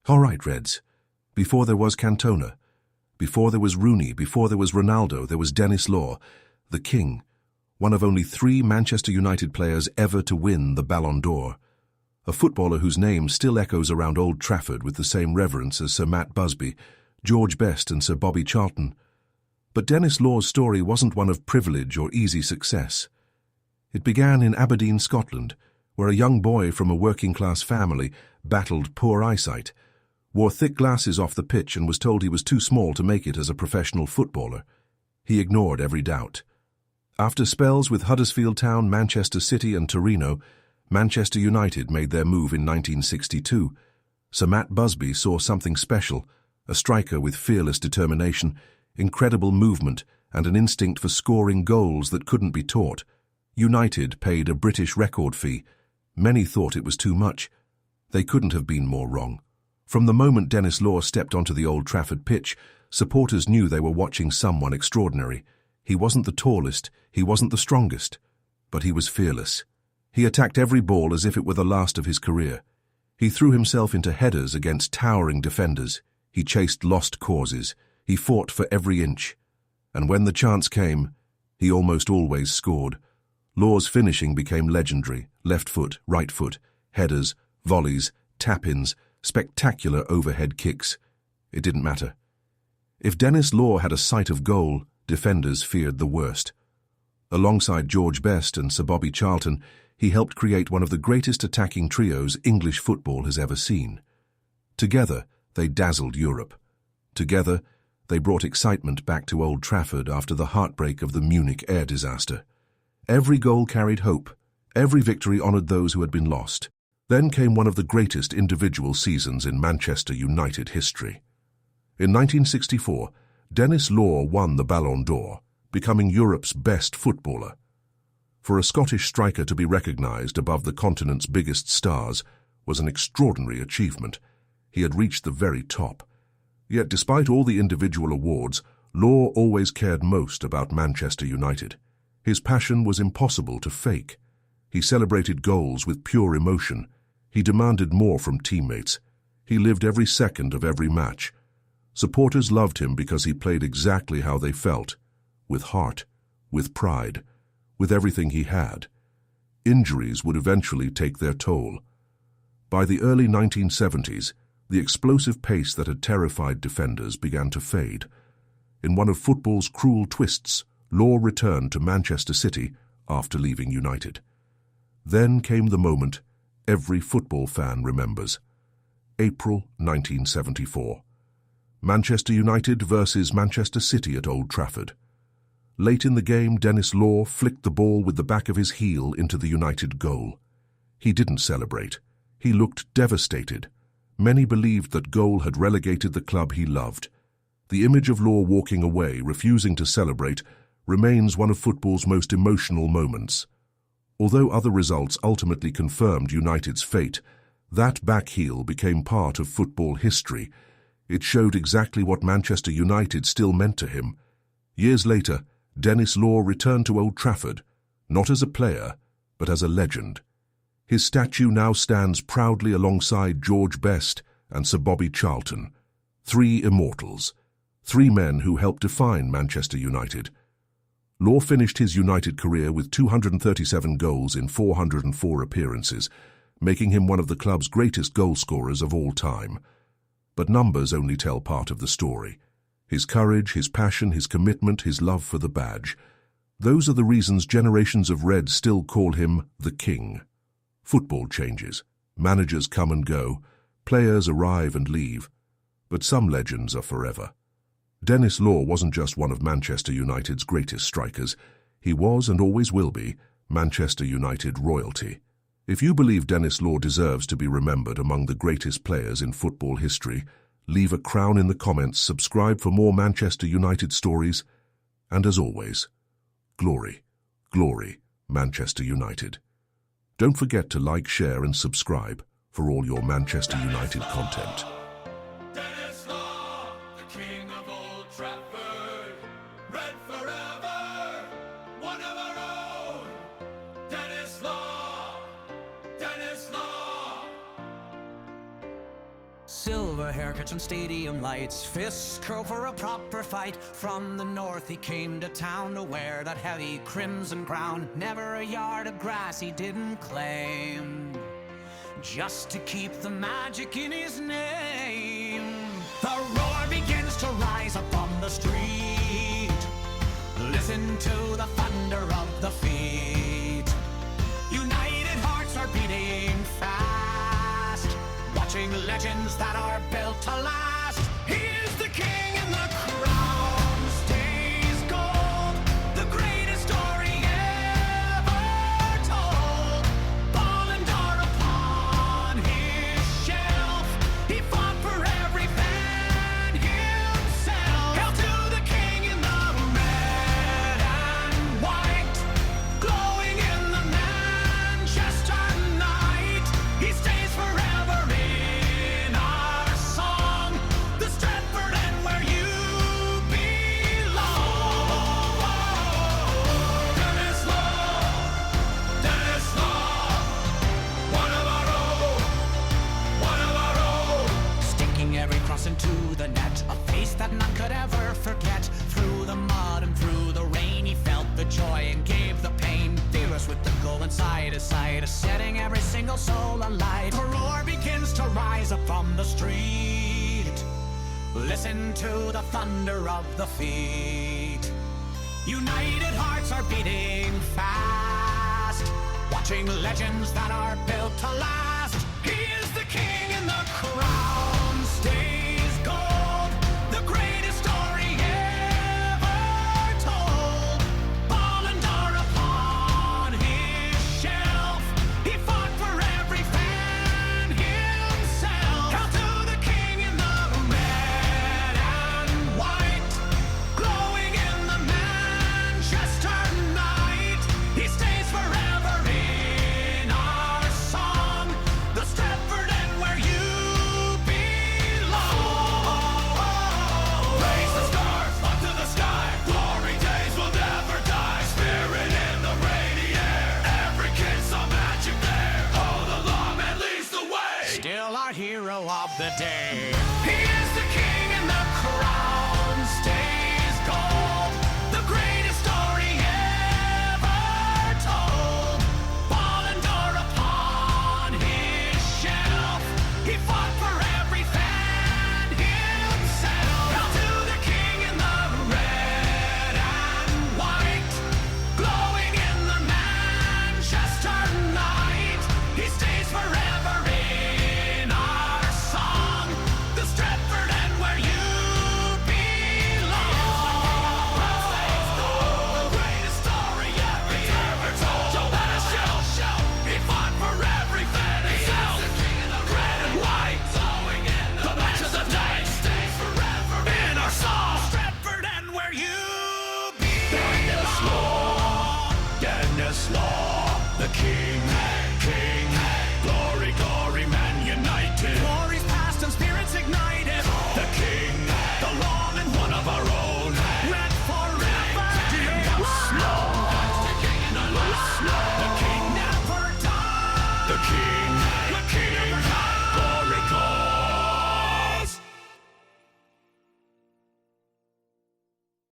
All right, Reds. Before there was Cantona, before there was Rooney, before there was Ronaldo, there was Denis Law, the king, one of only 3 Manchester United players ever to win the Ballon d'Or. A footballer whose name still echoes around Old Trafford with the same reverence as Sir Matt Busby, George Best and Sir Bobby Charlton. But Denis Law's story wasn't one of privilege or easy success. It began in Aberdeen, Scotland, where a young boy from a working-class family battled poor eyesight, wore thick glasses off the pitch and was told he was too small to make it as a professional footballer. He ignored every doubt. After spells with Huddersfield Town, Manchester City and Torino, Manchester United made their move in 1962. Sir Matt Busby saw something special, a striker with fearless determination, incredible movement and an instinct for scoring goals that couldn't be taught. United paid a British record fee. Many thought it was too much. They couldn't have been more wrong. From the moment Denis Law stepped onto the Old Trafford pitch, supporters knew they were watching someone extraordinary. He wasn't the tallest, he wasn't the strongest, but he was fearless. He attacked every ball as if it were the last of his career. He threw himself into headers against towering defenders. He chased lost causes. He fought for every inch. And when the chance came, he almost always scored. Law's finishing became legendary. Left foot, right foot, headers, volleys, tap-ins, spectacular overhead kicks. It didn't matter. If Denis Law had a sight of goal, defenders feared the worst. Alongside George Best and Sir Bobby Charlton, he helped create one of the greatest attacking trios English football has ever seen. Together, they dazzled Europe. Together, they brought excitement back to Old Trafford after the heartbreak of the Munich air disaster. Every goal carried hope. Every victory honoured those who had been lost. Then came one of the greatest individual seasons in Manchester United history. In 1964, Denis Law won the Ballon d'Or, becoming Europe's best footballer. For a Scottish striker to be recognised above the continent's biggest stars was an extraordinary achievement. He had reached the very top. Yet despite all the individual awards, Law always cared most about Manchester United. His passion was impossible to fake. He celebrated goals with pure emotion. He demanded more from teammates. He lived every second of every match. Supporters loved him because he played exactly how they felt, with heart, with pride, with everything he had. Injuries would eventually take their toll. By the early 1970s, the explosive pace that had terrified defenders began to fade. In one of football's cruel twists, Law returned to Manchester City after leaving United. Then came the moment every football fan remembers. April 1974. Manchester United versus Manchester City at Old Trafford. Late in the game, Denis Law flicked the ball with the back of his heel into the United goal. He didn't celebrate. He looked devastated. Many believed that goal had relegated the club he loved. The image of Law walking away, refusing to celebrate, remains one of football's most emotional moments. Although other results ultimately confirmed United's fate, that back heel became part of football history. It showed exactly what Manchester United still meant to him. Years later, Denis Law returned to Old Trafford, not as a player, but as a legend. His statue now stands proudly alongside George Best and Sir Bobby Charlton, 3 immortals, 3 men who helped define Manchester United. Law finished his United career with 237 goals in 404 appearances, making him one of the club's greatest goalscorers of all time. But numbers only tell part of the story. His courage, his passion, his commitment, his love for the badge. Those are the reasons generations of Reds still call him the King. Football changes. Managers come and go. Players arrive and leave. But some legends are forever. Denis Law wasn't just one of Manchester United's greatest strikers. He was, and always will be, Manchester United royalty. If you believe Denis Law deserves to be remembered among the greatest players in football history, leave a crown in the comments, subscribe for more Manchester United stories, and as always, glory, glory, Manchester United. Don't forget to like, share and subscribe for all your Manchester United content. Denis Law, the king of Old Trafford, red forever, one of our own. Denis Law, Denis Law. Silver. silver haircuts and stadium lights, fists curl for a proper fight. From the north he came to town to wear that heavy crimson crown. Never a yard of grass he didn't claim, just to keep the magic in his name. The roar begins to rise up on the street. Listen to the thunder of the feet. United hearts are beating fast, watching legends that are built to last. He is the king and the crown stays gold, the greatest story ever told. Ballon upon his shelf, he fought for every fan himself. Hail to the king in the red and white, glowing in the Manchester night. He stays forever in our song, the Stratford and where you belong. Denis Law, one of our own, one of our own. Sticking every cross into the net, a face that none could ever forget. Through the mud and through the rain, he felt the joy and gave the pain. Fearless with the goal inside his sight, setting every single soul alight. A roar begins to rise up from the street. Listen to the thunder of the feet. United hearts are beating fast, watching legends that are built to last. He is the king and the crown stays gold, the greatest story ever told. Ballon upon his shelf, he fought for every fan himself. Hail to the king in the red and white, glowing in the Manchester night. He stays forever in our song, the Stratford and where you belong. Raise the stars up to the sky, glory days will never die. Spirit in the rainy air, every kid saw magic there. Oh, the lawman leads the way, still our hero of the day. He is the king and the crown stays gold,